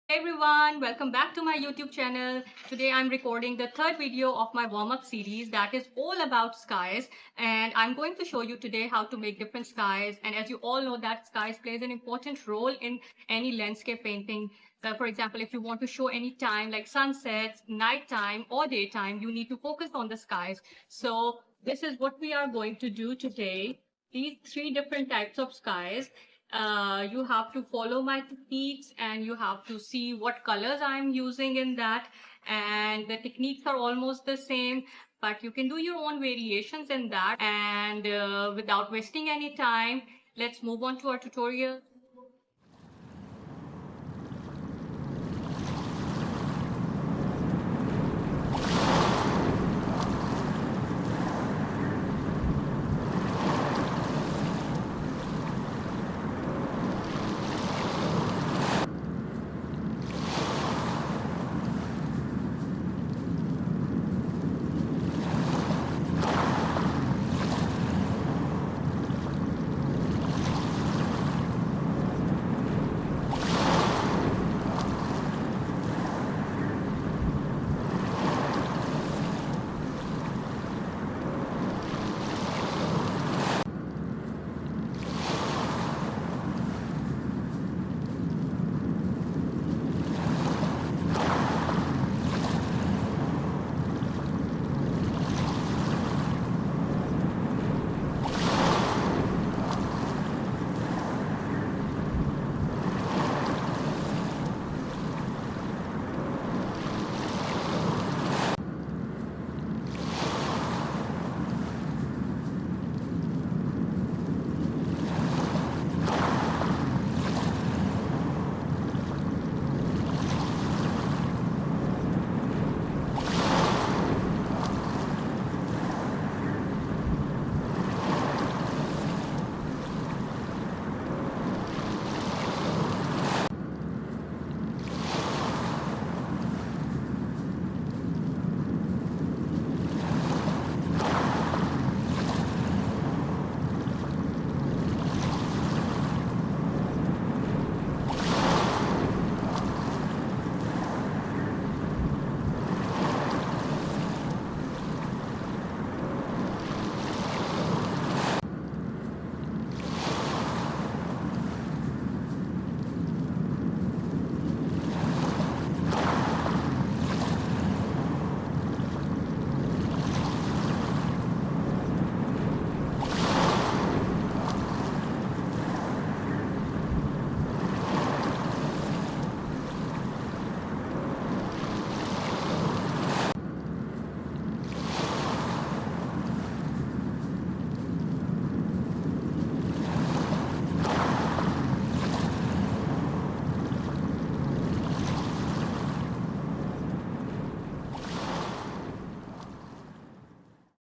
Hey everyone, welcome back to my YouTube channel. Today I'm recording the third video of my warm-up series that is all about skies, and I'm going to show you today how to make different skies. And as you all know that skies plays an important role in any landscape painting. For example, if you want to show any time like sunsets, nighttime or daytime, you need to focus on the skies. So this is what we are going to do today. These three different types of skies, you have to follow my techniques and you have to see what colors I'm using in that, and the techniques are almost the same, but you can do your own variations in that. And without wasting any time, let's move on to our tutorial.